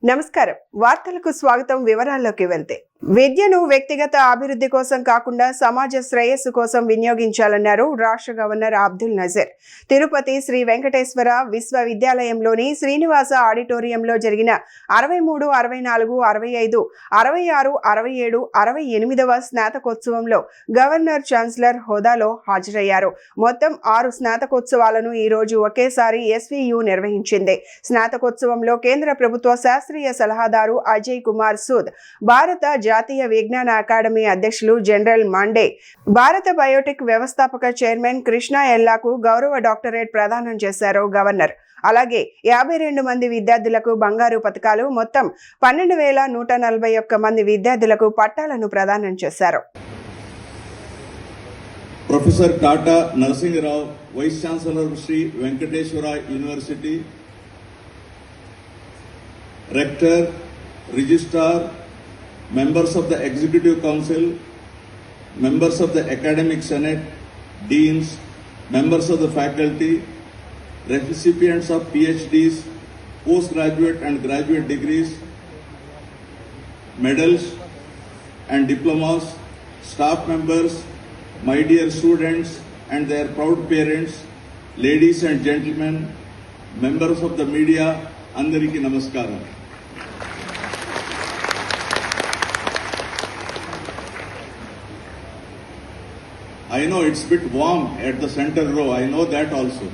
నమస్కారం వార్తలకు స్వాగతం వివరాల్లోకి వెళ్తే విద్యను వ్యక్తిగత అభివృద్ధి కోసం కాకుండా సమాజ శ్రేయస్సు కోసం వినియోగించాలన్నారు రాష్ట్ర గవర్నర్ అబ్దుల్ నజీర్ తిరుపతి శ్రీ వెంకటేశ్వర విశ్వవిద్యాలయంలోని శ్రీనివాస ఆడిటోరియంలో జరిగిన 63, 64, 65, 66, 67, 68వ స్నాతకోత్సవంలో గవర్నర్ ఛాన్సలర్ హోదాలో హాజరయ్యారు. మొత్తం 6 స్నాతకోత్సవాలను ఈ రోజు ఒకేసారి ఎస్వీయు నిర్వహించింది. స్నాతకోత్సవంలో కేంద్ర ప్రభుత్వ శాస్త్రీయ సలహాదారు అజయ్ కుమార్ సూద్, భారత జాతీయ విజ్ఞాన అకాడమీ అధ్యక్షులు జనరల్ మండే, భారత బయోటెక్ వ్యవస్థాపక చైర్మన్ కృష్ణ ఎల్లాకు గౌరవ డాక్టరేట్ ప్రదానం చేశారు గవర్నర్. అలాగే 52 మంది విద్యార్థులకు బంగారు పతకాలు, మొత్తం 12,141 మంది విద్యార్థులకు పట్టాలను ప్రదానం చేశారు. Professor Tata Narasimharao, vice chancellor Shri Venkateswara university, rector, registrar, members of the executive council, members of the academic senate, deans, members of the faculty, recipients of PhDs, postgraduate and graduate degrees, medals and diplomas, staff members, my dear students and their proud parents, ladies and gentlemen, members of the media, andariki namaskaram. I know it's a bit warm at the center row, I know that also.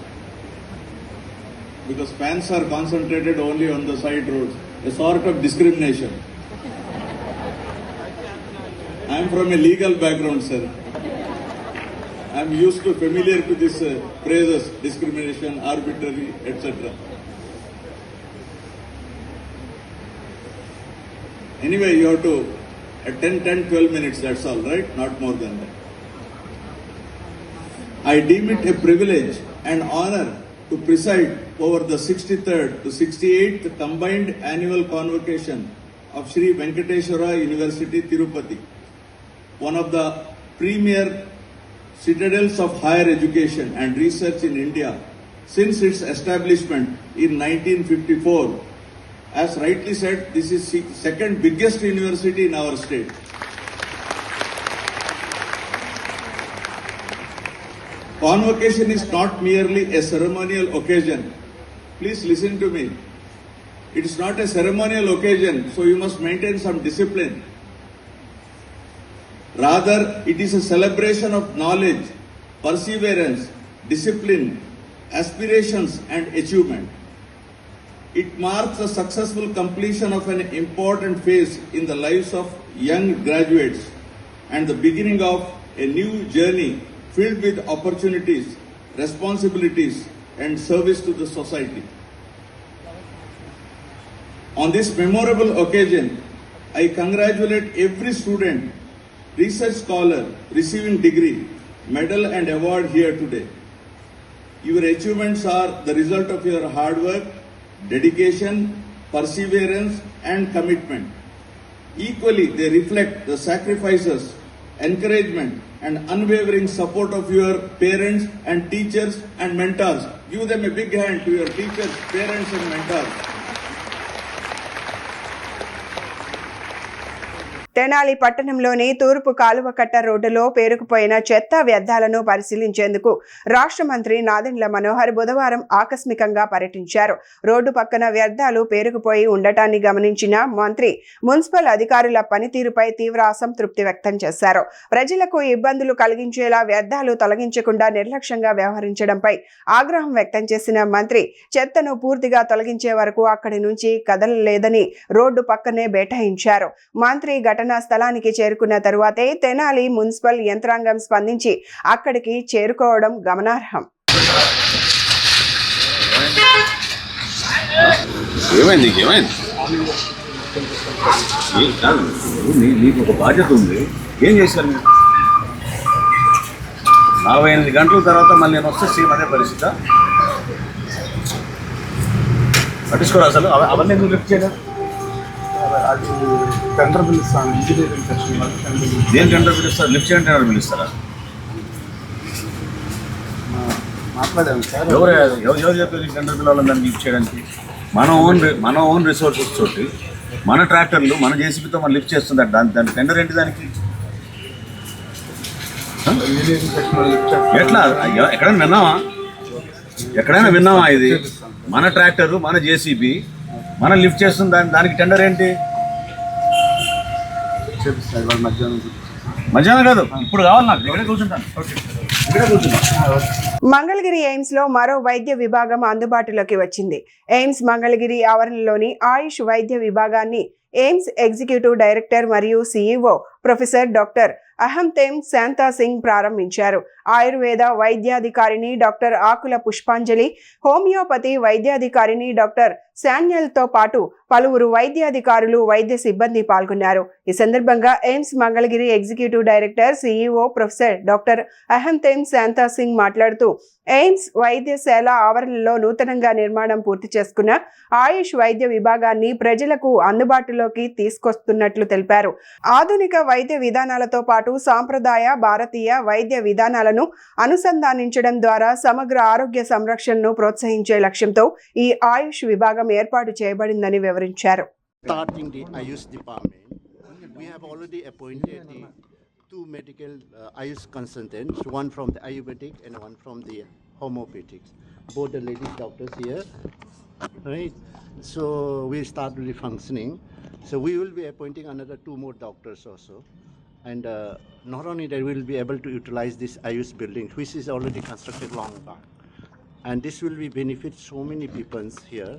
Because fans are concentrated only on the side rows, a sort of discrimination. I am from a legal background, sir. I am used to familiar to this phrases, discrimination, arbitrary, etc. Anyway, you have to, at 10-12 minutes, that's all, right? Not more than that. I deem it a privilege and honor to preside over the 63rd to 68th combined annual convocation of Sri Venkateshwara University, Tirupati, one of the premier citadels of higher education and research in India since its establishment in 1954. As rightly said, this is the second biggest university in our state. Convocation is not merely a ceremonial occasion. Please listen to me. It is not a ceremonial occasion, so you must maintain some discipline. Rather, it is a celebration of knowledge, perseverance, discipline, aspirations and achievement. It marks the successful completion of an important phase in the lives of young graduates and the beginning of a new journey filled with opportunities, responsibilities and service to the society. On this memorable occasion, I congratulate every student, research scholar receiving degree, medal and award here today. Your achievements are the result of your hard work, dedication, perseverance and commitment. Equally, they reflect the sacrifices, encouragement and unwavering support of your parents and teachers and mentors. Give them a big hand to your teachers, parents and mentors. Tenali పట్టణంలోని తూర్పు కాలువకట్ట రోడ్డులో పేరుకుపోయిన చెత్త వ్యర్థాలను పరిశీలించేందుకు రాష్ట్ర మంత్రి నాదెండ్ల మనోహర్ బుధవారం ఆకస్మికంగా పర్యటించారు. రోడ్డు పక్కన వ్యర్థాలు పేరుకుపోయి ఉండటాన్ని గమనించిన మంత్రి మున్సిపల్ అధికారుల పనితీరుపై తీవ్ర అసంతృప్తి వ్యక్తం చేశారు. ప్రజలకు ఇబ్బందులు కలిగించేలా వ్యర్థాలు తొలగించకుండా నిర్లక్ష్యంగా వ్యవహరించడంపై ఆగ్రహం వ్యక్తం చేసిన మంత్రి చెత్తను పూర్తిగా తొలగించే వరకు అక్కడి నుంచి కదలలేదని రోడ్డు పక్కనే బైఠాయించారు. మంత్రి ఘటనా స్థలానికి చేరుకున్న తరువాతే తెనాలి మున్సిపల్ యంత్రాంగం స్పందించి అక్కడికి చేరుకోవడం గమనార్హం. నీకు ఒక బాధ్యత ఉంది, ఏం చేశారు మీరు? 48 గంటల తర్వాత మళ్ళీ నేను వస్తే సేమ్ అదే పరిస్థితి. పట్టించుకోరు అసలు. అవన్నీ ఎందుకు లిఫ్ట్ చేయలేదు? టెండర్ బిల్ ఇస్తాను, ఇంజనీరింగ్ సెక్షన్ దేని టెండర్ బిల్ ఇస్తారు? లిఫ్ట్ చేయడం టెండర్ బిల్ ఇస్తారా? మాట్లాడాను సార్. ఎవరు చెప్పారు టెండర్ బిల్ వాళ్ళని దాన్ని లిఫ్ట్ చేయడానికి? మన ఓన్ రిసోర్సెస్ తోటి మన ట్రాక్టర్లు మన జేసీబీతో మనం లిఫ్ట్ చేస్తుంది. దాని టెండర్ ఏంటి దానికి? ఇంజనీరింగ్ టెక్నాలజీ ఎట్లా ఎక్కడైనా విన్నామా ఇది? మన ట్రాక్టరు మన జేసీబీ మనం లిఫ్ట్ చేస్తుంది, దానికి టెండర్ ఏంటి? చేపిస్తాయి ఇవాళ మధ్యాహ్నం కాదు, ఇప్పుడు కావాలి నాకు. ఇక్కడే కూర్చుంటాను. మంగళగిరి ఎయిమ్స్ లో మరో వైద్య విభాగం అందుబాటులోకి వచ్చింది. ఎయిమ్స్ మంగళగిరి ఆవరణలోని ఆయుష్ వైద్య విభాగాన్ని ఎయిమ్స్ ఎగ్జిక్యూటివ్ డైరెక్టర్ మరియు CEO professor doctor Ahanthem Santa Singh ప్రారంభించారు. ఆయుర్వేద వైద్యాధికారిని డాక్టర్ ఆకుల పుష్పాంజలి, హోమియోపతి వైద్యాధికారిని డాక్టర్ శాన్యల్తో పాటు పలువురు వైద్యాధికారులు, వైద్య సిబ్బంది పాల్గొన్నారు. ఈ సందర్భంగా AIIMS Mangalagiri executive director CEO professor doctor Ahanthem Santa Singh మాట్లాడుతూ, ఎయిమ్స్ వైద్యశాల ఆవరణలో నూతనంగా నిర్మాణం పూర్తి చేసుకున్న ఆయుష్ వైద్య విభాగాన్ని ప్రజలకు అందుబాటులోకి తీసుకొస్తున్నట్లు తెలిపారు. ఆధునిక వైద్య విధానాలతో పాటు సాంప్రదాయ భారతీయ వైద్య విధానాలను అనుసంధానించడం ద్వారా సమగ్ర ఆరోగ్య సంరక్షణను ప్రోత్సహించే లక్ష్యంతో ఈ ఆయుష్ విభాగం ఏర్పాటు చేయబడిందని వివరించారు. Starting the Ayush department, we have already appointed the two medical Ayush consultants, one from the Ayurvedic and one from the homeopathic. Both the ladies doctors here, right? So we start really functioning. So we will be appointing another two more doctors also. And not only that, we will be able to utilize this Ayush building, which is already constructed long back. And this will be benefit so many people here,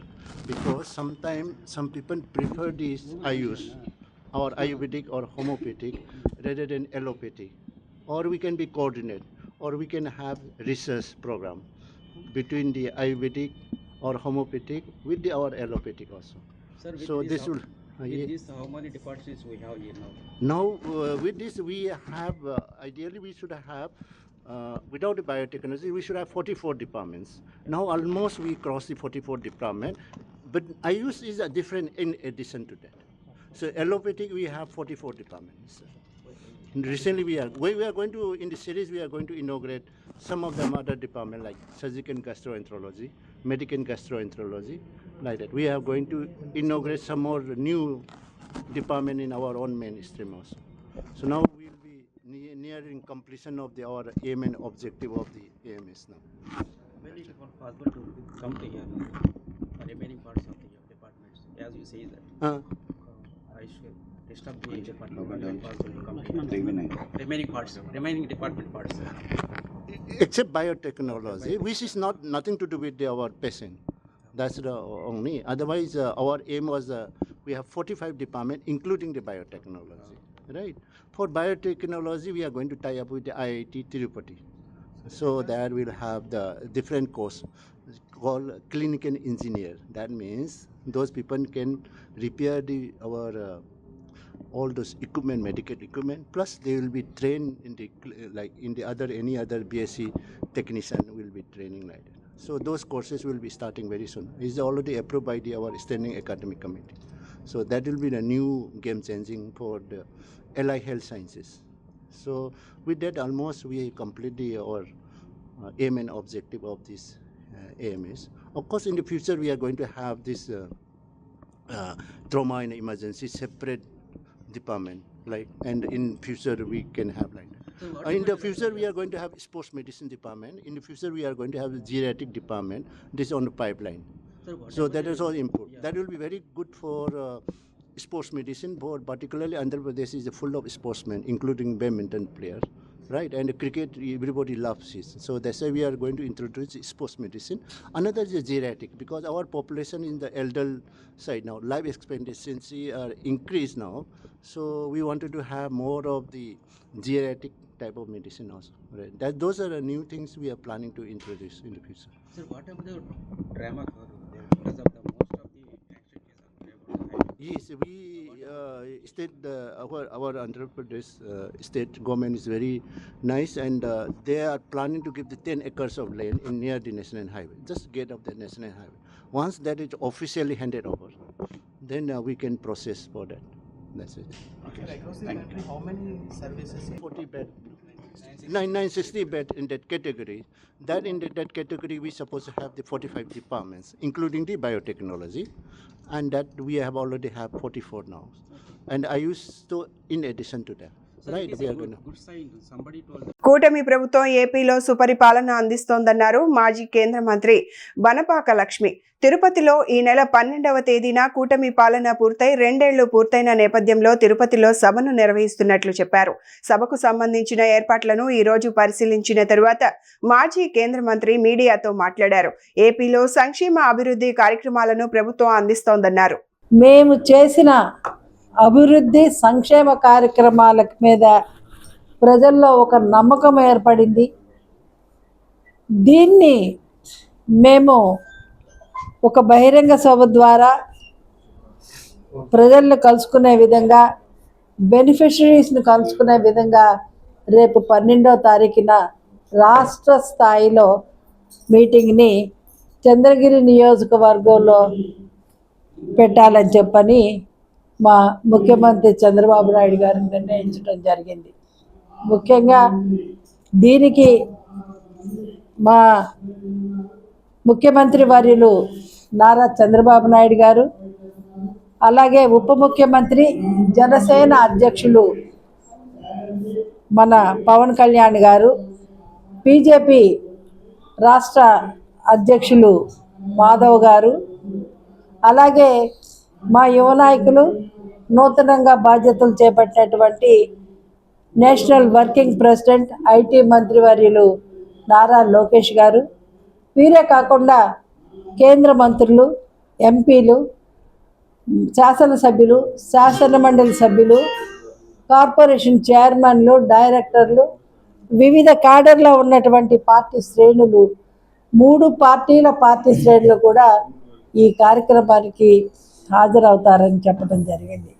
because sometimes some people prefer this Ayush or Ayurvedic or homeopathic rather than allopathic. Or we can be coordinate, or we can have research program between the Ayurvedic or homeopathic with our allopathic also. Sir, So this will. with this, how many departments we have here now? Now, with this, we have, ideally, we should have, without the biotechnology, we should have 44 departments. Now, almost we cross the 44 department, but Ayush is a different in addition to that. So, allopathic, we have 44 departments. And recently, we are going to, in the series, we are going to inaugurate some of them other departments like surgical gastroenterology, medical gastroenterology, like that. We are going to inaugurate some more new department in our own mainstream also. So now we will be nearing completion of our aim and objective of the AMS now. When it is possible to come to here now, the remaining parts of the departments, as you say that, I should rest of the department when possible to come here. Remaining department parts. Except biotechnology, which is nothing to do with our patient. That's the only. Otherwise, our aim was we have 45 departments, including the biotechnology. Right? For biotechnology, we are going to tie up with the IIT Tirupati. So there we'll have the different course called clinical engineer. That means those people can repair our all those equipment, medical equipment. Plus, they will be trained in any other BSc technician will be training like that. So those courses will be starting very soon. It's already approved by our standing academic committee. So that will be the new game changing for the allied health sciences. So with that, almost we complete our aim and objective of this AMS. Of course, in the future, we are going to have this trauma and emergency separate department, like, and in future we can have like that. In the future, we are going to have sports medicine department. In the future, we are going to have the geriatric department. This is on the pipeline. So that is all input. Yeah. That will be very good for sports medicine, but particularly Andhra Pradesh is full of sportsmen, including badminton players, right? And cricket, everybody loves it. So that's why we are going to introduce sports medicine. Another is geriatric, because our population in the elder side now, life expectancy are increased now. So we wanted to have more of the geriatric type of medicine also. Right? Those are the new things we are planning to introduce in the future. Sir, what about the drama because of the most of the accident cases? Yes, we our Andhra Pradesh state government is very nice, and they are planning to give the 10 acres of land in near the national highway, just gate of the national highway. Once that is officially handed over, then we can process for that. That's it. Across the country, how many services? 40 bed 960 bed in that category. That in that category, we supposed to have the 45 departments, including the biotechnology, and that we have already have 44 now. And I used to, in addition to that, right? We are going to. Good sign. Somebody told that. కూటమి ప్రభుత్వం ఏపీలో సుపరిపాలన అందిస్తోందన్నారు మాజీ కేంద్ర మంత్రి బనపాక లక్ష్మి. తిరుపతిలో ఈ నెల 12వ తేదీన కూటమి పాలన పూర్తయి 2 ఏళ్లు పూర్తయిన నేపథ్యంలో తిరుపతిలో సభను నిర్వహిస్తున్నట్లు చెప్పారు. సభకు సంబంధించిన ఏర్పాట్లను ఈ రోజు పరిశీలించిన తరువాత మాజీ కేంద్ర మంత్రి మీడియాతో మాట్లాడారు. ఏపీలో సంక్షేమ అభివృద్ధి కార్యక్రమాలను ప్రభుత్వం అందిస్తోందన్నారు. మేము చేసిన అభివృద్ధి సంక్షేమ కార్యక్రమాల మీద ప్రజల్లో ఒక నమ్మకం ఏర్పడింది. దీన్ని మేము ఒక బహిరంగ సభ ద్వారా ప్రజలను కలుసుకునే విధంగా, బెనిఫిషరీస్ని కలుసుకునే విధంగా రేపు 12వ తారీఖున రాష్ట్ర స్థాయిలో మీటింగ్ని చంద్రగిరి నియోజకవర్గంలో పెట్టాలని చెప్పని మా ముఖ్యమంత్రి చంద్రబాబు నాయుడు గారు నిర్ణయించడం జరిగింది. ముఖ్యంగా దీనికి మా ముఖ్యమంత్రి వర్యులు నారా చంద్రబాబు నాయుడు గారు, అలాగే ఉప ముఖ్యమంత్రి జనసేన అధ్యక్షులు మన పవన్ కళ్యాణ్ గారు, బీజేపీ రాష్ట్ర అధ్యక్షులు మాధవ్ గారు, అలాగే మా యువ నాయకులు నూతనంగా బాధ్యతలు చేపట్టినటువంటి నేషనల్ వర్కింగ్ ప్రెసిడెంట్ ఐటీ మంత్రివర్యులు నారా లోకేష్ గారు, వీరే కాకుండా కేంద్ర మంత్రులు, ఎంపీలు, శాసనసభ్యులు, శాసనమండలి సభ్యులు, కార్పొరేషన్ చైర్మన్లు, డైరెక్టర్లు, వివిధ క్యాడర్లో ఉన్నటువంటి పార్టీ శ్రేణులు, 3 పార్టీల పార్టీ శ్రేణులు కూడా ఈ కార్యక్రమానికి హాజరవుతారని చెప్పడం జరిగింది.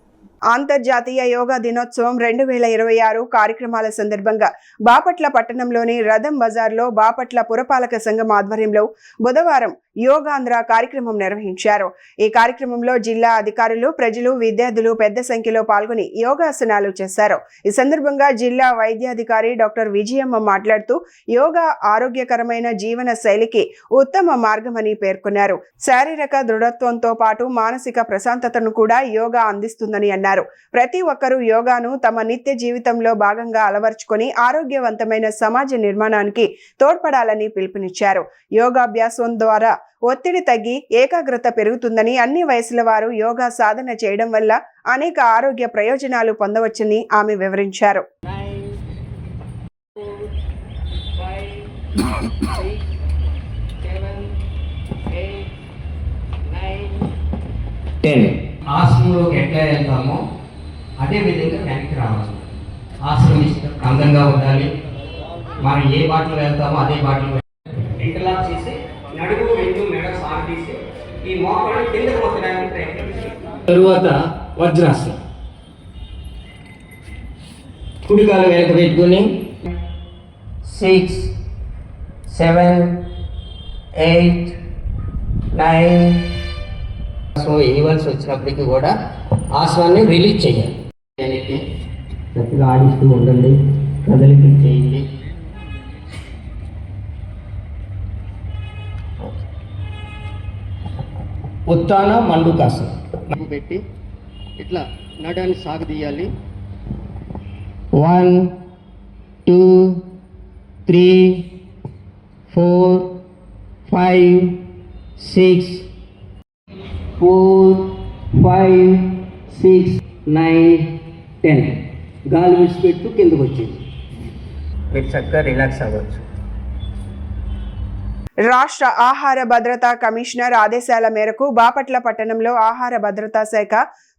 అంతర్జాతీయ యోగా దినోత్సవం 2026 కార్యక్రమాల సందర్భంగా బాపట్ల పట్టణంలోని రథం బజార్లో బాపట్ల పురపాలక సంఘం ఆధ్వర్యంలో బుధవారం యోగాంధ్ర కార్యక్రమం నిర్వహించారు. ఈ కార్యక్రమంలో జిల్లా అధికారులు, ప్రజలు, విద్యార్థులు పెద్ద సంఖ్యలో పాల్గొని యోగాసనాలు చేశారు. ఈ సందర్భంగా జిల్లా వైద్యాధికారి డాక్టర్ విజయమ్మ మాట్లాడుతూ యోగా ఆరోగ్యకరమైన జీవన శైలికి ఉత్తమ మార్గమని పేర్కొన్నారు. శారీరక దృఢత్వంతో పాటు మానసిక ప్రశాంతతను కూడా యోగా అందిస్తుందని అన్నారు. ప్రతి ఒక్కరూ యోగాను తమ నిత్య జీవితంలో భాగంగా అలవర్చుకొని ఆరోగ్యవంతమైన సమాజ నిర్మాణానికి తోడ్పడాలని పిలుపునిచ్చారు. యోగాభ్యాసం ద్వారా ఒత్తిడి తగ్గి ఏకాగ్రత పెరుగుతుందని, అన్ని వయసుల వారు యోగా సాధన చేయడం వల్ల అనేక ఆరోగ్య ప్రయోజనాలు పొందవచ్చని ఆమె వివరించారు. 10 ఆశ్రమంలోకి ఎట్లా వెళ్తామో అదే విధంగా వెనక్కి రావాలి. ఆశ్రమం అందంగా ఉండాలి. మనం ఏ బాటలో వెళ్తామో అదే బాటలో ఇంటర్లాక్ చేసి నడుము, వెన్ను, మెడ సాగదీసి ఈ మోకాళ్ళు కింద పోతడానికి ప్రయత్నం చేయాలి. తరువాత వజ్రాసనం. కుడికాలు వెనక పెట్టుకుని 6, 7, 8, 9 సో వేయవలసి వచ్చినప్పటికీ కూడా ఆశ్వాన్ని రిలీజ్ చేయాలి. గట్టిగా ఆడిస్తూ ఉండండి, కదలిక చేయండి. ఉత్తాన మండుకాసనం పెట్టి ఇట్లా నడాన్ని సాగదీయాలి. 1, 2, 3, 4, 5, 6, 4, 5, 6, 9, 10 గాలి విడిచిపెట్టు కిందకు వచ్చింది. మీరు చక్కగా రిలాక్స్ అవ్వచ్చు. రాష్ట్ర ఆహార భద్రతా కమిషనర్ ఆదేశాల మేరకు బాపట్ల పట్టణంలో ఆహార భద్రతా శాఖ,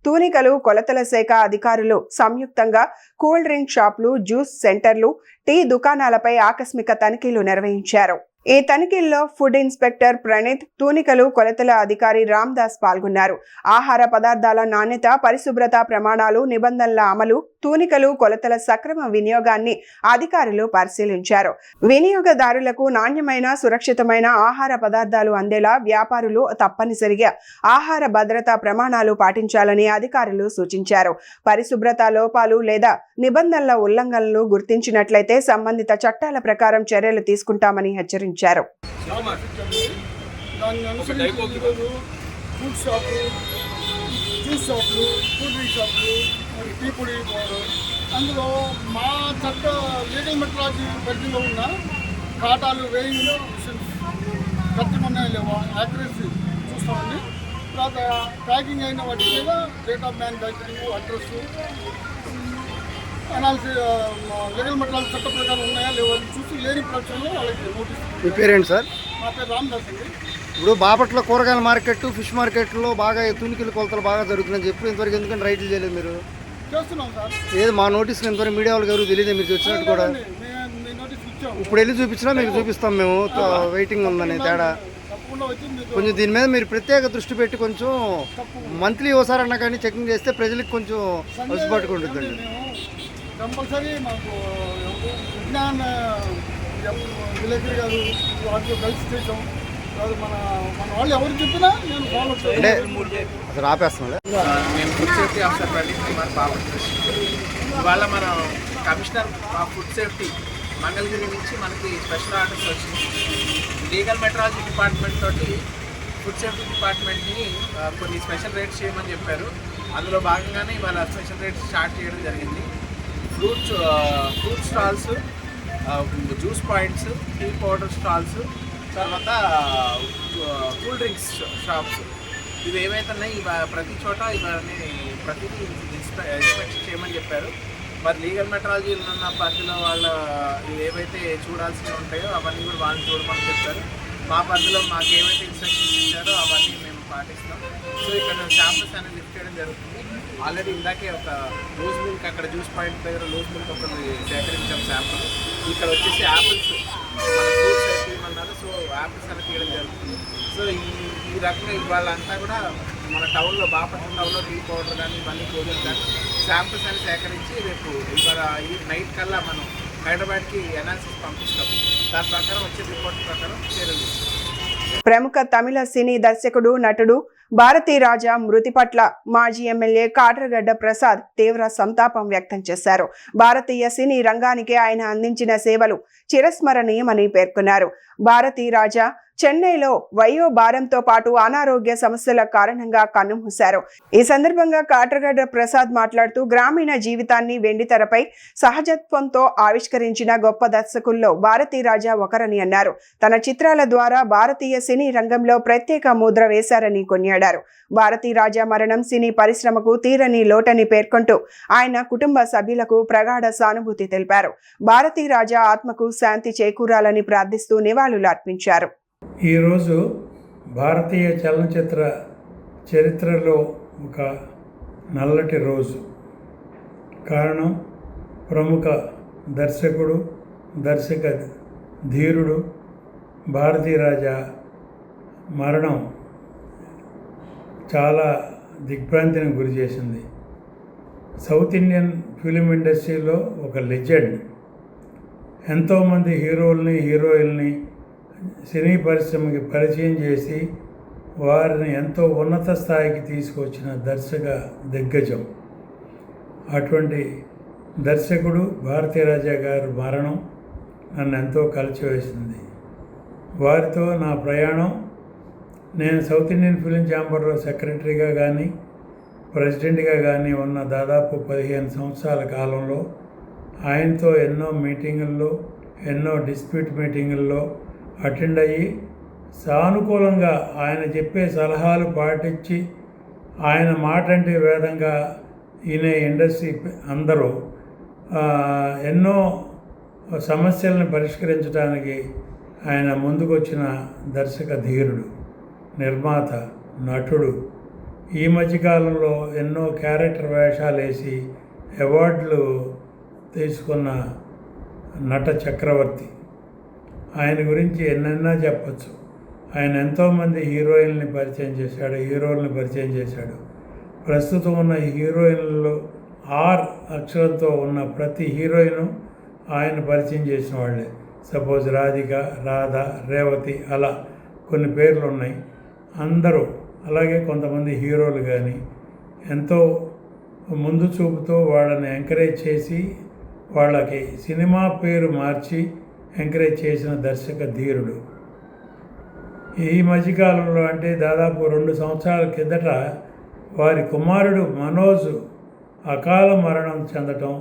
తూనికలు కొలతల శాఖ అధికారులు సంయుక్తంగా కూల్ డ్రింక్ షాపులు, జ్యూస్ సెంటర్లు, టీ దుకాణాలపై ఆకస్మిక తనిఖీలు నిర్వహించారు. ఈ తనిఖీల్లో ఫుడ్ ఇన్స్పెక్టర్ ప్రణీత్, తూనికలు కొలతల అధికారి రామ్దాస్ పాల్గొన్నారు. ఆహార పదార్థాల నాణ్యత, పరిశుభ్రత ప్రమాణాలు, నిబంధనల అమలు, తూనికలు కొలతల సక్రమ వినియోగాన్ని అధికారులు పరిశీలించారు. వినియోగదారులకు నాణ్యమైన, సురక్షితమైన ఆహార పదార్థాలు అందేలా వ్యాపారులు తప్పనిసరిగా ఆహార భద్రతా ప్రమాణాలు పాటించాలని అధికారులు సూచించారు. పరిశుభ్రత లోపాలు లేదా నిబంధనల ఉల్లంఘనలు గుర్తించినట్లయితే సంబంధిత చట్టాల ప్రకారం చర్యలు తీసుకుంటామని హెచ్చరించారు. దాన్ని అనుసరించి ఈరోజు ఫుడ్ షాపులు, జ్యూస్ షాపులు, కూల్ డ్రింక్ షాపులు, మరి టీ పొడి పౌడర్, అందులో మా చట్ట లీగల్ మెట్రాలజీ పరిధిలో ఉన్న ఖాతాలు, వేయింగ్ మిషన్స్ కరెక్ట్గా ఉన్నాయా లేవా, యాక్యురసీ చూస్తామండి. తర్వాత ప్యాకింగ్ అయిన వాటి మీద date of manufacturing, address analysis, legal metrology చట్ట ప్రకారం ఉన్నాయా లేవా చూసి లేని పక్షంలో వాళ్ళకి నోటీస్. మీ పేరేంటి సార్? నా పేరు రామ్దాస్ అండి. ఇప్పుడు బాపట్ల కూరగాయల మార్కెట్, ఫిష్ మార్కెట్లో బాగా తునికిల కొలతలు బాగా జరుగుతున్నాయని చెప్పి ఇంతవరకు ఎందుకంటే రైట్లు చేయలేదు మీరు? చేస్తున్నాం సార్. ఏది మా నోటీసులు ఇంతవరకు మీడియా వాళ్ళకి ఎవరు తెలియదు మీరు వచ్చినట్టు కూడా. మీ నోటీస్ ఇచ్చాము. ఇప్పుడు వెళ్ళి చూపించినా మీకు చూపిస్తాం మేము, వెయిటింగ్ ఉందని తేడా. తప్పకుండా వచ్చి మీకు కొంచెం దీని మీద మీరు ప్రత్యేక దృష్టి పెట్టి కొంచెం మంత్లీ ఒకసారి అన్నా కానీ చెకింగ్ చేస్తే ప్రజలకు కొంచెం అలసిపట్టుకు ఉంటుందండి. కంపల్సరీ మాకు విజ్ఞాన్ విలేకరి గారు వాటిలో కలిసి చేసాం. మన వాళ్ళు ఎవరు చెప్పినా నేను ఫాలో అంటే అసలు ఆపేస్తున్నాం. నేను food safety officer Pradeep Kumar Bapatla. ఇవాళ మన కమిషనర్ ఫుడ్ సేఫ్టీ మంగళగిరి నుంచి మనకి స్పెషల్ ఆర్డర్స్ వచ్చింది. లీగల్ మెట్రాలజీ డిపార్ట్మెంట్ తోటి ఫుడ్ సేఫ్టీ డిపార్ట్మెంట్ని కొన్ని స్పెషల్ రేట్స్ చేయమని చెప్పారు. అందులో భాగంగానే ఇవాళ స్పెషల్ రేట్స్ స్టార్ట్ చేయడం జరిగింది. Fruit stalls, juice points, tea powder stalls, తర్వాత కూల్ డ్రింక్స్ షాప్స్, ఇవి ఏవైతే ఉన్నాయి ప్రతి చోట ఇవన్నీ ప్రతిదీ ఇన్స్పెక్షన్ చేయమని చెప్పారు. మరి లీగల్ మెట్రాలజీలో ఉన్న పరిధిలో వాళ్ళ ఏవైతే చూడాల్సినవి ఉంటాయో అవన్నీ కూడా వాళ్ళని చూడమని చెప్పారు. మా పరిధిలో మాకు ఏవైతే ఇన్స్ట్రక్షన్స్ ఇచ్చారో అవన్నీ మేము పాటిస్తాం. సో ఇక్కడ శాంపుల్స్ అనేది లిఫ్ట్ చేయడం జరుగుతుంది. ఆల్రెడీ ఇందాకే ఒక లూజ్ మిల్క్, అక్కడ జ్యూస్ పాయింట్ దగ్గర లూజ్ మిల్క్ ఒకటి సేకరించాం శాంపుల్. ఇక్కడ వచ్చేసి యాపిల్స్ మన ఫ్రూట్స్ అయితే ఇవ్వమన్నారు. సో యాపిల్స్ అనేది తీయడం జరుగుతుంది. సో ఈ రకంగా ఇవాళంతా కూడా మన టౌన్లో, బాపట్ల టౌన్లో టీ పౌడర్ కానీ ఇవన్నీ భోజనం కానీ శాంపుల్స్ అని సేకరించి రేపు ఇవాళ ఈ నైట్ కల్లా మనం హైదరాబాద్కి అనాలిసిస్ పంపిస్తాం. దాని ప్రకారం వచ్చే రిపోర్ట్ ప్రకారం చర్యలు తీసుకుంటాం. ప్రముఖ తమిళ సినీ దర్శకుడు, నటుడు భారతీ రాజా మృతి పట్ల మాజీ ఎమ్మెల్యే కాట్రగడ్డ ప్రసాద్ తీవ్ర సంతాపం వ్యక్తం చేశారు. భారతీయ సినీ రంగానికి ఆయన అందించిన సేవలు చిరస్మరణీయమని పేర్కొన్నారు. భారతీ రాజా చెన్నైలో వయో భారంతో పాటు అనారోగ్య సమస్యల కారణంగా కన్నుమూశారు. ఈ సందర్భంగా కాట్రగడ్డ ప్రసాద్ మాట్లాడుతూ గ్రామీణ జీవితాన్ని వెండితెరపై సహజత్వంతో ఆవిష్కరించిన గొప్ప దర్శకుల్లో భారతీ రాజా ఒకరని అన్నారు. తన చిత్రాల ద్వారా భారతీయ సినీ రంగంలో ప్రత్యేక ముద్ర వేశారని కొనియాడారు. భారతీ రాజా మరణం సినీ పరిశ్రమకు తీరని లోటని పేర్కొంటూ ఆయన కుటుంబ సభ్యులకు ప్రగాఢ సానుభూతి తెలిపారు. భారతీ రాజా ఆత్మకు శాంతి చేకూరాలని ప్రార్థిస్తూ నివాళులు అర్పించారు. ఈరోజు భారతీయ చలనచిత్ర చరిత్రలో ఒక నల్లటి రోజు. కారణం ప్రముఖ దర్శకుడు, దర్శక ధీరుడు భారతీ రాజా మరణం చాలా దిగ్భ్రాంతిని గురి చేసింది. సౌత్ ఇండియన్ ఫిలిం ఇండస్ట్రీలో ఒక లెజెండ్. ఎంతోమంది హీరోల్ని, హీరోయిల్ని సినీ పరిశ్రమకి పరిచయం చేసి వారిని ఎంతో ఉన్నత స్థాయికి తీసుకొచ్చిన దర్శక దిగ్గజం. అటువంటి దర్శకుడు భారతీ రాజా గారి మరణం నన్ను ఎంతో కలిచివేసింది. వారితో నా ప్రయాణం, నేను సౌత్ ఇండియన్ ఫిలిం ఛాంబర్లో సెక్రటరీగా కానీ ప్రెసిడెంట్గా కానీ ఉన్న దాదాపు 15 సంవత్సరాల కాలంలో ఆయనతో ఎన్నో మీటింగుల్లో, ఎన్నో డిస్ప్యూట్ మీటింగుల్లో అటెండ్ అయ్యి సానుకూలంగా ఆయన చెప్పే సలహాలు పాటించి ఆయన మాట అంటే వేదంగా ఈయన ఇండస్ట్రీ అందరూ ఎన్నో సమస్యలను పరిష్కరించడానికి ఆయన ముందుకొచ్చిన దర్శక ధీరుడు, నిర్మాత, నటుడు. ఈ మధ్యకాలంలో ఎన్నో క్యారెక్టర్ వేషాలు వేసి అవార్డులు తీసుకున్న నట చక్రవర్తి. ఆయన గురించి ఎన్నైనా చెప్పచ్చు. ఆయన ఎంతోమంది హీరోయిన్ని పరిచయం చేశాడు, హీరోల్ని పరిచయం చేశాడు. ప్రస్తుతం ఉన్న హీరోయిన్లలో ఆర్ అక్షరంతో ఉన్న ప్రతి హీరోయిను ఆయన పరిచయం చేసిన వాళ్ళే. సపోజ్ రాధిక, రాధ, రేవతి, అలా కొన్ని పేర్లు ఉన్నాయి. అందరూ అలాగే కొంతమంది హీరోలు కానీ ఎంతో ముందు చూపుతో వాళ్ళని ఎంకరేజ్ చేసి వాళ్ళకి సినిమా పేరు మార్చి ఎంకరేజ్ చేసిన దర్శక ధీరుడు. ఈ మధ్యకాలంలో అంటే దాదాపు 2 సంవత్సరాల కిందట వారి కుమారుడు మనోజ్ అకాల మరణం చెందటం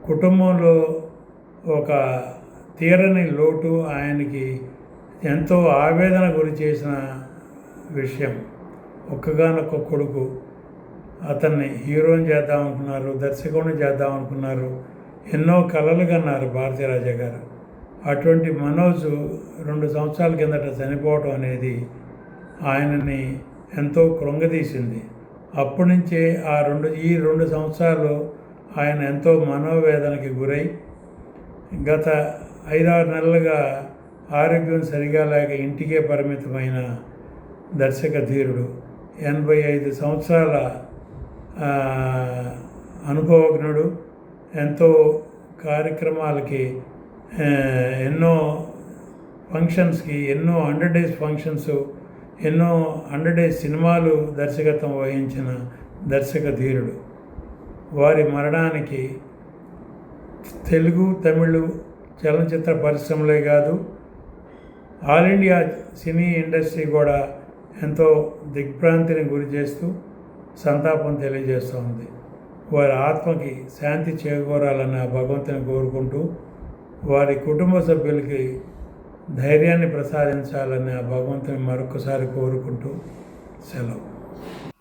కుటుంబంలో ఒక తీరని లోటు, ఆయనకి ఎంతో ఆవేదన గురి చేసిన విషయం. ఒక్కగానొక్క కొడుకు, అతన్ని హీరోని చేద్దాం అనుకున్నారు, దర్శకుడిని చేద్దాం అనుకున్నారు, ఎన్నో కలలు కన్నారు భారతీరాజా గారు. అటువంటి మనోజ్ 2 సంవత్సరాల కిందట చనిపోవటం అనేది ఆయనని ఎంతో కృంగదీసింది. అప్పటి నుంచే ఈ 2 సంవత్సరాలు ఆయన ఎంతో మనోవేదనకి గురై గత 5-6 నెలలుగా ఆరోగ్యం సరిగా లేక ఇంటికే పరిమితమైన దర్శక ధీరుడు. 85 సంవత్సరాల అనుభవజ్ఞుడు. ఎంతో కార్యక్రమాలకి, ఎన్నో ఫంక్షన్స్కి, ఎన్నో 100 డేస్ ఫంక్షన్స్, ఎన్నో 100 డేస్ సినిమాలు దర్శకత్వం వహించిన దర్శక ధీరుడు. వారి మరణానికి తెలుగు, తమిళ చలనచిత్ర పరిశ్రమలే కాదు, ఆల్ ఇండియా సినీ ఇండస్ట్రీ కూడా ఎంతో దిగ్భ్రాంతిని గురి చేస్తూ సంతాపం తెలియజేస్తోంది. వారి ఆత్మకి శాంతి చేకూరాలని ఆ భగవంతుని కోరుకుంటూ, వారి కుటుంబ సభ్యులకి ధైర్యాన్ని ప్రసాదించాలని ఆ భగవంతుని మరొకసారి కోరుకుంటూ సెలవు.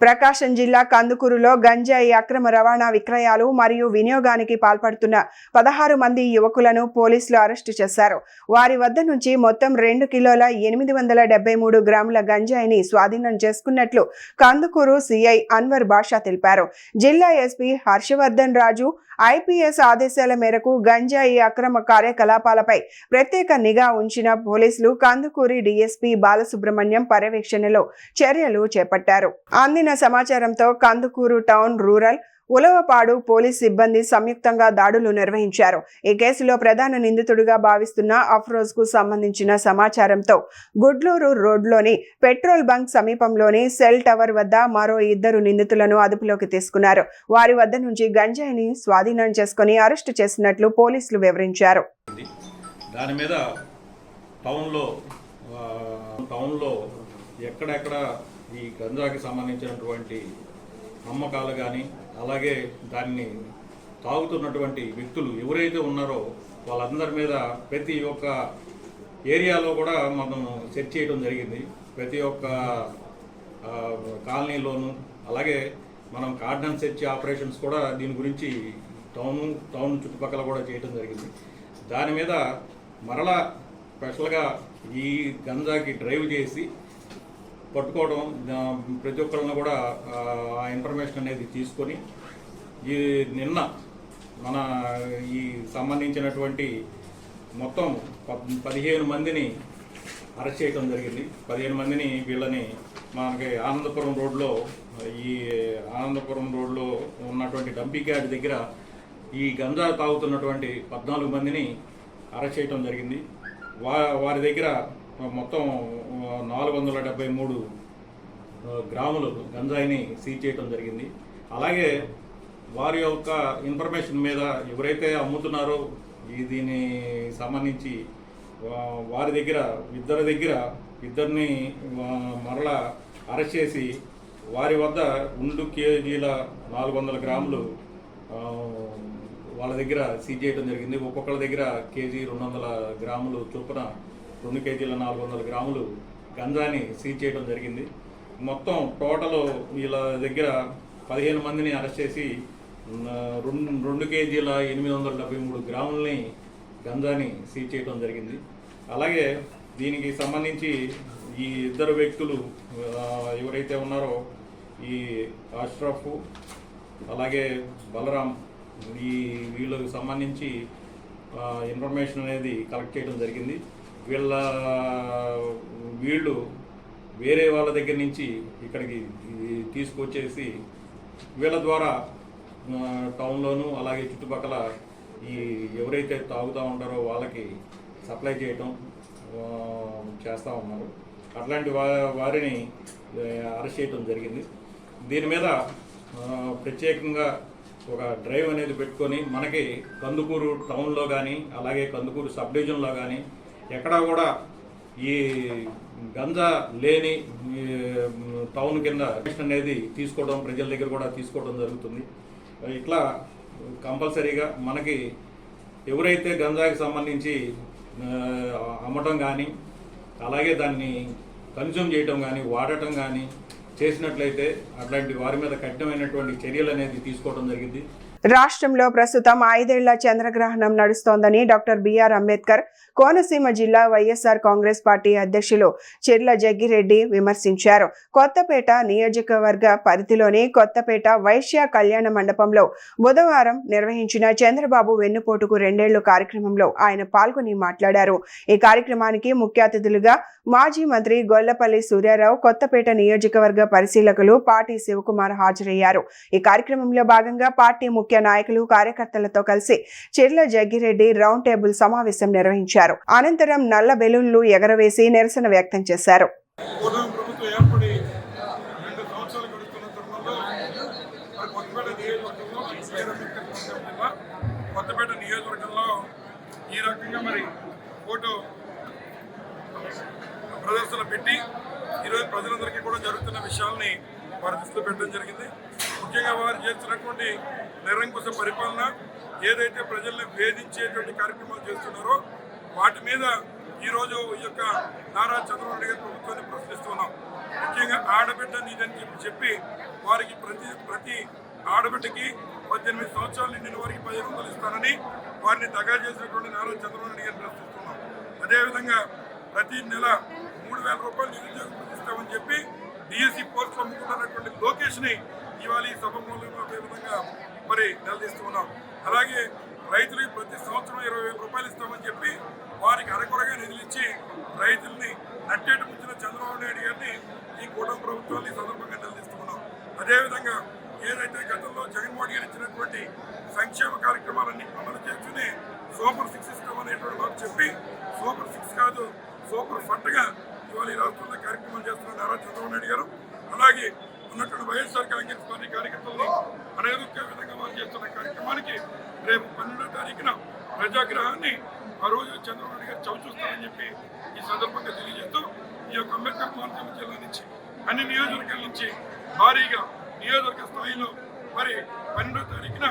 ప్రకాశం జిల్లా కందుకూరులో గంజాయి అక్రమ రవాణా, విక్రయాలు మరియు వినియోగానికి పాల్పడుతున్న 16 మంది యువకులను పోలీసులు అరెస్టు చేశారు. వారి వద్ద నుంచి మొత్తం 2 కిలోల 873 గ్రాముల గంజాయిని స్వాధీనం చేసుకున్నట్లు కందుకూరు సిఐ అన్వర్ బాషా తెలిపారు. జిల్లా ఎస్పీ హర్షవర్ధన్ రాజు ఐపీఎస్ ఆదేశాల మేరకు గంజాయి అక్రమ కార్యకలాపాలపై ప్రత్యేక నిఘా ఉంచిన పోలీసులు కందుకూరి డీఎస్పీ బాలసుబ్రహ్మణ్యం పర్యవేక్షణలో చర్యలు చేపట్టారు. అందిన సమాచారంతో Kandukur town, rural, Ulavapadu police సిబ్బంది సంయుక్తంగా దాడులు నిర్వహించారు. ఈ కేసులో ప్రధాన నిందితుడిగా భావిస్తున్న అఫ్రోజ్ కు సంబంధించిన సమాచారంతో గుడ్లూరు రోడ్లోని పెట్రోల్ బంక్ సమీపంలోని సెల్ టవర్ వద్ద మరో 2 నిందితులను అదుపులోకి తీసుకున్నారు. వారి వద్ద నుంచి గంజాయిని స్వాధీనం చేసుకుని అరెస్టు చేసినట్లు పోలీసులు వివరించారు. దాని మీద టౌన్లో ఎక్కడెక్కడ ఈ గంజాకి సంబంధించినటువంటి అమ్మకాలు కానీ, అలాగే దాన్ని తాగుతున్నటువంటి వ్యక్తులు ఎవరైతే ఉన్నారో వాళ్ళందరి మీద ప్రతి ఒక్క ఏరియాలో కూడా మనం సెర్చ్ చేయడం జరిగింది. ప్రతి ఒక్క కాలనీలోనూ, అలాగే మనం కార్డన్ సెర్చ్ ఆపరేషన్స్ కూడా దీని గురించి టౌన్ చుట్టుపక్కల కూడా చేయడం జరిగింది. దాని మీద మరలా స్పెషల్గా ఈ గంజాకి డ్రైవ్ చేసి పట్టుకోవడం, ప్రతి ఒక్కరిని కూడా ఆ ఇన్ఫర్మేషన్ అనేది తీసుకొని నిన్న మన ఈ సంబంధించినటువంటి మొత్తం 15 మందిని అరెస్ట్ చేయడం జరిగింది. 15 మందిని వీళ్ళని మనకి ఆనందపురం రోడ్లో ఉన్నటువంటి డంపింగ్ యార్డ్ దగ్గర ఈ గంజా తాగుతున్నటువంటి 14 మందిని అరెస్ట్ చేయడం జరిగింది. వారి దగ్గర మొత్తం 473 గ్రాములు గంజాయిని సీజ్ చేయడం జరిగింది. అలాగే వారి యొక్క ఇన్ఫర్మేషన్ మీద ఎవరైతే అమ్ముతున్నారో దీన్ని సంబంధించి వారి దగ్గర ఇద్దరిని మరలా అరెస్ట్ చేసి వారి వద్ద 2 కేజీల 400 గ్రాములు వాళ్ళ దగ్గర సీజ్ చేయడం జరిగింది. ఒక్కొక్కరి దగ్గర కేజీ 200 గ్రాములు చొప్పున 2 కేజీల 400 గ్రాములు గంజాని సీజ్ చేయడం జరిగింది. మొత్తం టోటల్ వీళ్ళ దగ్గర 15 మందిని అరెస్ట్ చేసి 2 కేజీల 873 గ్రాములని గంజాని సీజ్ చేయడం జరిగింది. అలాగే దీనికి సంబంధించి ఈ 2 వ్యక్తులు ఎవరైతే ఉన్నారో ఈ అష్రఫ్ అలాగే బలరాం, వీళ్ళకి సంబంధించి ఇన్ఫర్మేషన్ అనేది కలెక్ట్ చేయడం జరిగింది. వీళ్ళు వేరే వాళ్ళ దగ్గర నుంచి ఇక్కడికి తీసుకొచ్చేసి వీళ్ళ ద్వారా టౌన్లోను అలాగే చుట్టుపక్కల ఎవరైతే తాగుతూ ఉంటారో వాళ్ళకి సప్లై చేయటం చేస్తూ ఉన్నారు. అట్లాంటి వారిని అరెస్ట్ చేయడం జరిగింది. దీని మీద ప్రత్యేకంగా ఒక డ్రైవ్ అనేది పెట్టుకొని మనకి కందుకూరు టౌన్లో కానీ అలాగే కందుకూరు సబ్ డివిజన్లో కానీ ఎక్కడా కూడా ఈ గంజా లేని టౌన్ కింద అనేది తీసుకోవడం, ప్రజల దగ్గర కూడా తీసుకోవడం జరుగుతుంది. ఇట్లా కంపల్సరీగా మనకి ఎవరైతే గంజాకి సంబంధించి అమ్మటం కానీ అలాగే దాన్ని కన్జ్యూమ్ చేయటం కానీ వాడటం కానీ చేసినట్లయితే అట్లాంటి వారి మీద కఠినమైనటువంటి చర్యలు అనేది తీసుకోవడం జరిగింది. రాష్ట్రంలో ప్రస్తుతం 5 ఏళ్ల చంద్రగ్రహణం నడుస్తోందని డాక్టర్ బిఆర్ అంబేద్కర్ కోనసీమ జిల్లా వైఎస్ఆర్ కాంగ్రెస్ పార్టీ అధ్యక్షులు చెర్ల జగ్గిరెడ్డి విమర్శించారు. కొత్తపేట నియోజకవర్గ పరిధిలోని కొత్తపేట వైశ్య కళ్యాణ మండపంలో బుధవారం నిర్వహించిన చంద్రబాబు వెన్నుపోటుకు 2 ఏళ్లు కార్యక్రమంలో ఆయన పాల్గొని మాట్లాడారు. ఈ కార్యక్రమానికి ముఖ్య అతిథులుగా మాజీ మంత్రి గొల్లపల్లి సూర్యారావు, కొత్తపేట నియోజకవర్గ పరిశీలకులు పాటి శివకుమార్ హాజరయ్యారు. ఈ కార్యక్రమంలో భాగంగా పార్టీ ముఖ్య నాయకులు కార్యకర్తలతో కలిసి చెర్ల జగ్గిరెడ్డి రౌండ్ టేబుల్ సమావేశం నిర్వహించారు. అనంతరం నల్ల బెలూన్లు ఎగరవేసి నిరసన వ్యక్తం చేశారు. కొత్తపేట నియోజకవర్గంలో ఈ రకంగా మరి ఫోటో ప్రదర్శన పెట్టి ఈరోజు ప్రజలందరికీ కూడా జరుగుతున్న విషయాల్ని వారి దృష్టిలో పెట్టడం జరిగింది. ముఖ్యంగా వారు చేస్తున్నటువంటి నిరంకుశ పరిపాలన, ఏదైతే ప్రజల్ని వేధించేటువంటి కార్యక్రమాలు చేస్తున్నారో వాటి మీద ఈరోజు ఈ యొక్క నారా చంద్రబాబు నాయుడు గారి ప్రభుత్వాన్ని ప్రశ్నిస్తున్నాం. ముఖ్యంగా ఆడబిడ్డ నీదని చెప్పి వారికి ప్రతి ఆడబిడ్డకి 18 సంవత్సరాలు నిండిన వారికి 1500 ఇస్తానని వారిని దగా చేసినటువంటి నారా చంద్రబాబు నాయుడు గారిని ప్రశ్నిస్తున్నాం. అదేవిధంగా ప్రతి నెల 3000 రూపాయలు నిరుద్యోగం ఇస్తామని చెప్పి డిఎస్సి పోస్టులు అమ్ముకుంటున్నటువంటి లోకేష్ని ఇవాళ ఈ సభ మూలంలో అదే విధంగా మరి నిలదీస్తున్నాం. అలాగే రైతులకు ప్రతి సంవత్సరం 20,000 రూపాయలు ఇస్తామని చెప్పి వారికి అరకొరగా నిధులిచ్చి రైతుల్ని నట్టేట ముంచిన చంద్రబాబు నాయుడు గారిని ఈ కూటమి ప్రభుత్వాన్ని సందర్భంగా నిలదీస్తున్నాం. అదేవిధంగా ఏదైతే గతంలో జగన్మోహన్ గారు ఇచ్చినటువంటి సంక్షేమ కార్యక్రమాలన్నీ అమలు చేస్తూనే సూపర్ 6 ఇస్తామనేటువంటి మాట చెప్పి సూపర్ 6 కాదు సూపర్ ఫట్గా ఇవాళ ఈ రాష్ట్రంలో కార్యక్రమాలు చేస్తున్న నారా చంద్రబాబు నాయుడు గారు, అలాగే ఉన్నటువంటి వైఎస్ఆర్ కాంగ్రెస్ పార్టీ కార్యకర్తలను అనేక విధంగా వారు చేస్తున్న కార్యక్రమానికి రేపు 12వ తారీఖున ప్రజాగ్రహాన్ని ఆ రోజు చంద్రబాబు నాయుడు గారు చవిచూస్తారని చెప్పి ఈ సందర్భంగా తెలియజేస్తూ ఈ యొక్క అంబేద్కర్ కోనసీమ జిల్లా నుంచి అన్ని నియోజకవర్గాల నుంచి భారీగా నియోజకవర్గ స్థాయిలో మరి 12వ తారీఖున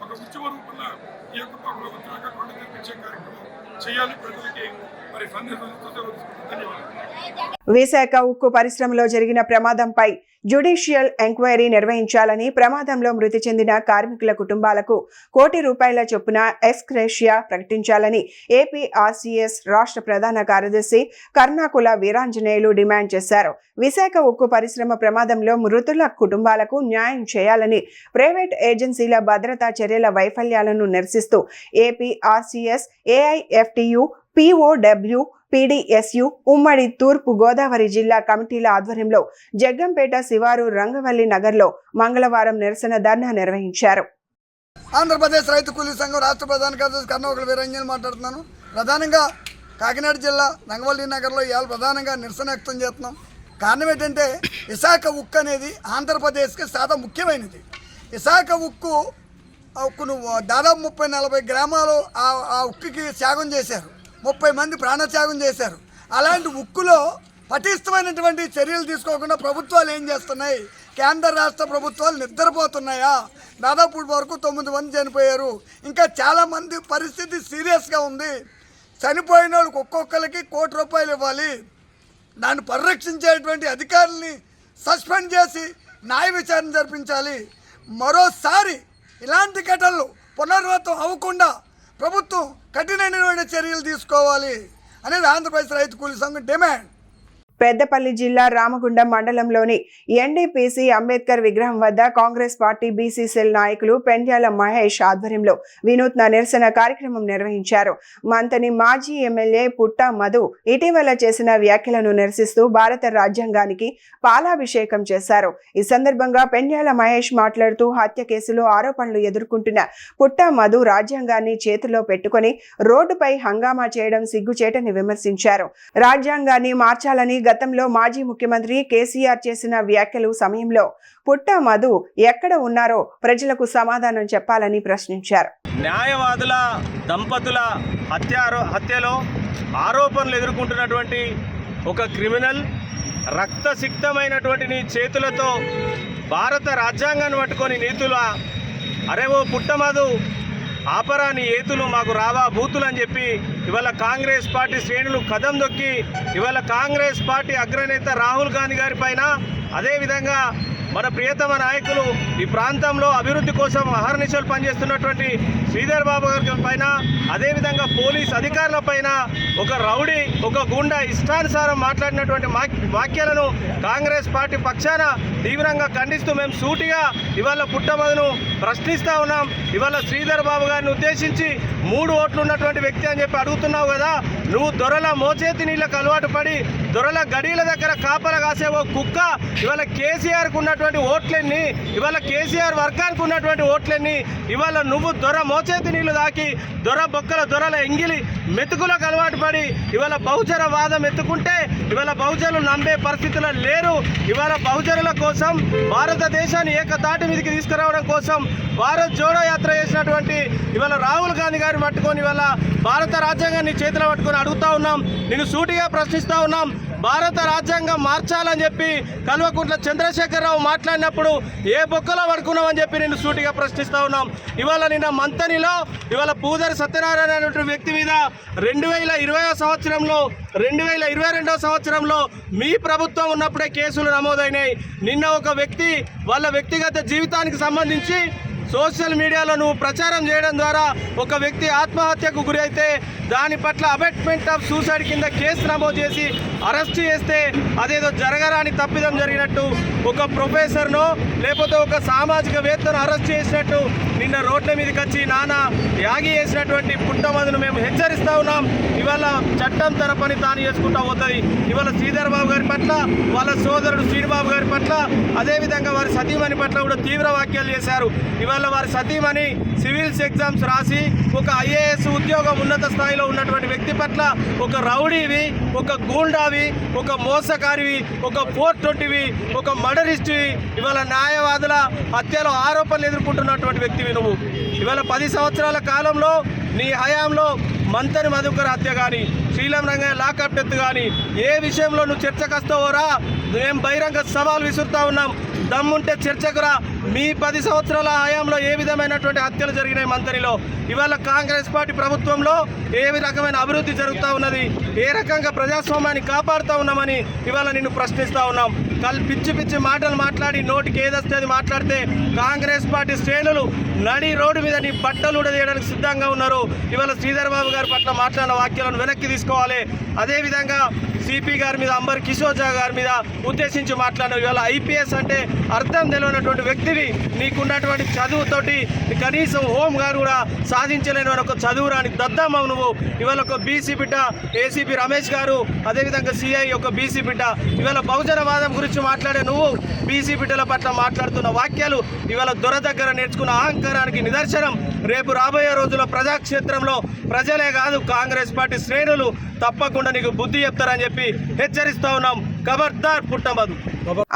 ఒక ఉత్సవ రూపంలో ఈ యొక్క ప్రభుత్వంగా కొండ తెప్పించే కార్యక్రమం చేయాలి. ప్రజలకి మరి సందేశం ధన్యవాదాలు. విశాఖ ఉక్కు పరిశ్రమలో జరిగిన ప్రమాదంపై జ్యుడిషియల్ ఎంక్వైరీ నిర్వహించాలని, ప్రమాదంలో మృతి చెందిన కార్మికుల కుటుంబాలకు ₹1,00,00,000 చొప్పున ఎక్స్గ్రేషియా ప్రకటించాలని ఏపీఆర్సీఎస్ రాష్ట్ర ప్రధాన కార్యదర్శి కర్ణాకుల వీరాంజనేయులు డిమాండ్ చేశారు. విశాఖ ఉక్కు పరిశ్రమ ప్రమాదంలో మృతుల కుటుంబాలకు న్యాయం చేయాలని, ప్రైవేట్ ఏజెన్సీల భద్రతా చర్యల వైఫల్యాలను నిరసిస్తూ ఏపీఆర్సీఎస్, ఏఐఎఫ్టియు, పిఓడబ్ల్యూ, పీడీఎస్యు ఉమ్మడి తూర్పు గోదావరి జిల్లా కమిటీల ఆధ్వర్యంలో జగ్గంపేట శివారు రంగవల్లి నగర్లో మంగళవారం నిరసన ధర్నా నిర్వహించారు. ఆంధ్రప్రదేశ్ రైతు కూలీ సంఘం రాష్ట్ర ప్రధాన కార్యదర్శి కర్ణాకుల వీరంజన్ మాట్లాడుతున్నాను. ప్రధానంగా కాకినాడ జిల్లా రంగవల్లి నగర్లో ఇవాళ ప్రధానంగా నిరసన వ్యక్తం చేస్తున్నాం. కారణం ఏంటంటే విశాఖ ఉక్కు అనేది ఆంధ్రప్రదేశ్కి చాలా ముఖ్యమైనది. విశాఖ ఉక్కును దాదాపు 30-40 గ్రామాలు ఆ ఉక్కుకి త్యాగం చేశారు. 30 మంది ప్రాణత్యాగం చేశారు. అలాంటి ఉక్కులో పటిష్టమైనటువంటి చర్యలు తీసుకోకుండా ప్రభుత్వాలు ఏం చేస్తున్నాయి? కేంద్ర రాష్ట్ర ప్రభుత్వాలు నిద్రపోతున్నాయా? దాదాపు వరకు 9 మంది చనిపోయారు. ఇంకా చాలామంది పరిస్థితి సీరియస్గా ఉంది. చనిపోయిన వాళ్ళకి ఒక్కొక్కరికి ₹1,00,00,000 ఇవ్వాలి. దాన్ని పరిరక్షించేటువంటి అధికారుల్ని సస్పెండ్ చేసి న్యాయ విచారణ జరిపించాలి. మరోసారి ఇలాంటి ఘటనలు పునరావృతం అవ్వకుండా ప్రభుత్వం కఠినమైన చర్యలు తీసుకోవాలి అనేది ఆంధ్రప్రదేశ్ రైతు కూలీ సంఘం డిమాండ్. పెద్దపల్లి జిల్లా రామగుండం మండలంలోని ఎన్డీపీసీ అంబేద్కర్ విగ్రహం వద్ద కాంగ్రెస్ పార్టీ బీసీ సెల్ నాయకులు పెండ్యాల మహేష్ ఆధ్వర్యంలో వినూత్న నిరసన కార్యక్రమం నిర్వహించారు. మంతని మాజీ ఎమ్మెల్యే పుట్టా మధు ఇటీవల చేసిన వ్యాఖ్యలను నిరసిస్తూ భారత రాజ్యాంగానికి పాలాభిషేకం చేశారు. ఈ సందర్భంగా పెండ్యాల మహేష్ మాట్లాడుతూ హత్య కేసులో ఆరోపణలు ఎదుర్కొంటున్న పుట్టా మధు రాజ్యాంగాన్ని చేతిలో పెట్టుకుని రోడ్డుపై హంగామా చేయడం సిగ్గుచేటని విమర్శించారు. రాజ్యాంగాన్ని మార్చాలని గతంలో మాజీ ముఖ్యమంత్రి కేసీఆర్ చేసిన వ్యాఖ్యలు సమయంలో పుట్టా మధు ఎక్కడ ఉన్నారో ప్రజలకు సమాధానం చెప్పాలని ప్రశ్నించారు. న్యాయవాదుల దంపతుల హత్యలో ఆరోపణలు ఎదుర్కొంటున్నటువంటి ఒక క్రిమినల్ రక్తసిక్తమైనటువంటి నీ చేతులతో భారత రాజ్యాంగాన్ని పట్టుకొని నీతుల అరే ఓ పుట్టమధు ఆపరా నీ ఏతులు మాకు రావా బూతులు అని చెప్పి ఇవాళ కాంగ్రెస్ పార్టీ శ్రేణులు కదం దొక్కి ఇవాళ కాంగ్రెస్ పార్టీ అగ్రనేత రాహుల్ గాంధీ గారి పైన అదేవిధంగా మన ప్రియతమ నాయకులు ఈ ప్రాంతంలో అభివృద్ధి కోసం అహర్నిశలు పనిచేస్తున్నటువంటి శ్రీధర్ బాబు గారి పైన అదేవిధంగా పోలీస్ అధికారుల పైన ఒక రౌడీ ఒక గుండా ఇష్టానుసారం మాట్లాడినటువంటి వాక్యాలను కాంగ్రెస్ పార్టీ పక్షాన తీవ్రంగా ఖండిస్తూ మేము సూటిగా ఇవాళ పుట్టమధును ప్రశ్నిస్తూ ఉన్నాం. ఇవాళ శ్రీధర్ బాబు గారిని ఉద్దేశించి 3 ఓట్లు ఉన్నటువంటి వ్యక్తి అని చెప్పి అడుగుతున్నావు కదా, నువ్వు దొరల మోచేతి నీళ్ళకు అలవాటు పడి దొరల గడీల దగ్గర కాపలా కాసే ఓ కుక్క ఇవాళ కేసీఆర్కు ఉన్నటువంటి ఓట్లన్నీ ఇవాళ కేసీఆర్ వర్గానికి ఉన్నటువంటి ఓట్లన్నీ ఇవాళ నువ్వు దొర మోచేతి నీళ్లు దాకి దొర బొక్కల దొరల ఎంగిలి మెతుకులకు అలవాటు పడి ఇవాళ బహుజన వాదం ఎత్తుకుంటే ఇవాళ బహుజనులు నమ్మే పరిస్థితుల్లో లేరు. ఇవాళ బహుజనుల కోసం భారతదేశాన్ని ఏకతాటి మీదకి తీసుకురావడం కోసం భారత్ జోడో యాత్ర చేసినటువంటి ఇవాళ రాహుల్ గాంధీ గారిని పట్టుకొని ఇవాళ భారత రాజ్యాంగాన్ని చేతిలో పట్టుకొని అడుగుతా ఉన్నాం. నేను సూటిగా ప్రశ్నిస్తూ ఉన్నాం. భారత రాజ్యాంగం మార్చాలని చెప్పి కల్వకుంట్ల చంద్రశేఖరరావు మాట్లాడినప్పుడు ఏ బొక్కలో పడుకున్నామని చెప్పి నేను సూటిగా ప్రశ్నిస్తూ ఉన్నాం. ఇవాళ నిన్న మంతనిలో ఇవాళ పూదరి సత్యనారాయణ అనేటువంటి వ్యక్తి మీద 2020 సంవత్సరంలో 2022 సంవత్సరంలో మీ ప్రభుత్వం ఉన్నప్పుడే కేసులు నమోదైనాయి. నిన్న ఒక వ్యక్తి వాళ్ళ వ్యక్తిగత జీవితానికి సంబంధించి సోషల్ మీడియాలో నువ్వు ప్రచారం చేయడం ద్వారా ఒక వ్యక్తి ఆత్మహత్యకు గురి అయితే దాని పట్ల అబెట్మెంట్ ఆఫ్ సూసైడ్ కింద కేసు నమోదు చేసి అరెస్ట్ చేస్తే అదేదో జరగరాని తప్పిదం జరిగినట్టు ఒక ప్రొఫెసర్నో లేకపోతే ఒక సామాజికవేత్తను అరెస్ట్ చేసినట్టు నిన్న రోడ్ల మీదకి వచ్చి నానా యాగి చేసినటువంటి పుట్టమధును మేము హెచ్చరిస్తూ ఉన్నాం. ఇవాళ చట్టం తన పని తాను చేసుకుంటూ పోతుంది. ఇవాళ శ్రీధర్ బాబు గారి పట్ల వాళ్ళ సోదరుడు శ్రీనిబాబు గారి పట్ల అదేవిధంగా వారి సతీమణి పట్ల కూడా తీవ్ర వ్యాఖ్యలు చేశారు. ఇవాళ వారి సతీమణి సివిల్స్ ఎగ్జామ్స్ రాసి ఒక ఐఏఎస్ ఉద్యోగం ఉన్నత స్థాయిలో ఉన్నటువంటి వ్యక్తి పట్ల ఒక రౌడీవి ఒక గూండావి ఒక మోసకారివి ఒక 420వి ఒక మర్డరిస్టువి ఇవాళ న్యాయవాదుల హత్యలో ఆరోపణలు ఎదుర్కొంటున్నటువంటి వ్యక్తివి నువ్వు. ఇవాళ 10 సంవత్సరాల కాలంలో నీ హయాంలో మంతని మధుకర్ హత్య కానీ శ్రీలం రంగయ్య లాకప్ డెత్ కానీ ఏ విషయంలో నువ్వు చర్చకు వస్తావోరా మేము బహిరంగ సవాలు విసురుతా ఉన్నాం. దమ్ముంటే చర్చకురా. మీ 10 సంవత్సరాల హయాంలో ఏ విధమైనటువంటి హత్యలు జరిగినాయి మంతనిలో? ఇవాళ కాంగ్రెస్ పార్టీ ప్రభుత్వంలో ఏ రకమైన అభివృద్ధి జరుగుతూ ఉన్నది? ఏ రకంగా ప్రజాస్వామ్యాన్ని కాపాడుతూ ఉన్నామని ఇవాళ నిన్ను ప్రశ్నిస్తూ ఉన్నాం. పిచ్చి పిచ్చి మాటలు మాట్లాడి నోటికి ఏదొస్తే అది మాట్లాడితే కాంగ్రెస్ పార్టీ శ్రేణులు నడి రోడ్డు మీద నీ బట్టలు ఉడదీయడానికి సిద్ధంగా ఉన్నారు. ఇవాళ శ్రీధర్ బాబు గారి పట్ల మాట్లాడిన వాక్యాలను వెనక్కి తీసుకోవాలి. అదేవిధంగా సిపి గారి మీద అంబర్ కిషోర్ జా గారి మీద ఉద్దేశించి మాట్లాడిన ఇవాళ ఐపీఎస్ అంటే అర్థం తెలియనటువంటి వ్యక్తివి. నీకున్నటువంటి చదువుతోటి కనీసం హోమ్ గారు కూడా సాధించలేని ఒక చదువు రాని దద్దమ్మ నువ్వు. ఇవాళ ఒక బీసీ బిడ్డ ఏసీపీ రమేష్ గారు అదేవిధంగా సిఐ ఒక బీసీ బిడ్డ ఇవాళ బహుజనవాదం గురించి మాట్లాడే నువ్వు బీసీ బిడ్డల పట్ల మాట్లాడుతున్న వాక్యాలు ఇవాళ దొర దగ్గర నేర్చుకున్న అహంకారానికి నిదర్శనం. రేపు రాబోయే రోజుల్లో ప్రజాక్షేత్రంలో ప్రజలే కాదు కాంగ్రెస్ పార్టీ శ్రేణులు తప్పకుండా నీకు బుద్ధి చెప్తారని చెప్పి హెచ్చరిస్తా ఉన్నాం. ఖబర్దార్ పుట్టమధు.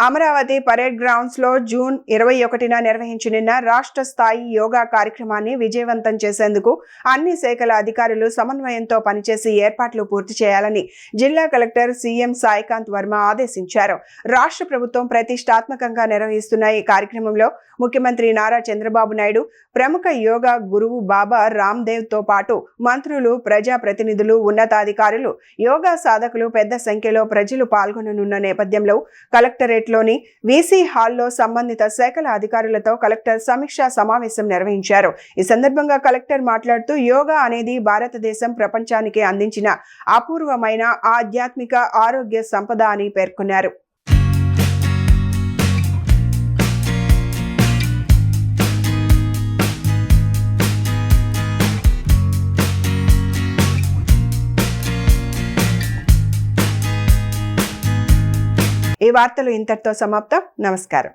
అమరావతి పరేడ్ గ్రౌండ్స్ లో జూన్ 21న నిర్వహించనున్న రాష్ట్ర స్థాయి యోగా కార్యక్రమాన్ని విజయవంతం చేసేందుకు అన్ని శాఖల అధికారులు సమన్వయంతో పనిచేసి ఏర్పాట్లు పూర్తి చేయాలని జిల్లా కలెక్టర్ సీఎం సాయికాంత్ వర్మ ఆదేశించారు. రాష్ట్ర ప్రభుత్వం ప్రతిష్టాత్మకంగా నిర్వహిస్తున్న ఈ కార్యక్రమంలో ముఖ్యమంత్రి నారా చంద్రబాబు నాయుడు, ప్రముఖ యోగా గురువు బాబా రామ్దేవ్ తో పాటు మంత్రులు, ప్రజాప్రతినిధులు, ఉన్నతాధికారులు, యోగా సాధకులు పెద్ద సంఖ్యలో ప్రజలు పాల్గొననున్న నేపథ్యంలో కలెక్టరేట్లోని వీసీ హాల్లో సంబంధిత శాఖల అధికారులతో కలెక్టర్ సమీక్షా సమావేశం నిర్వహించారు. ఈ సందర్భంగా కలెక్టర్ మాట్లాడుతూ యోగా అనేది భారతదేశం ప్రపంచానికి అందించిన అపూర్వమైన ఆధ్యాత్మిక ఆరోగ్య సంపద అని పేర్కొన్నారు. ఈ వార్తలు ఇంతటితో సమాప్తం. నమస్కారం.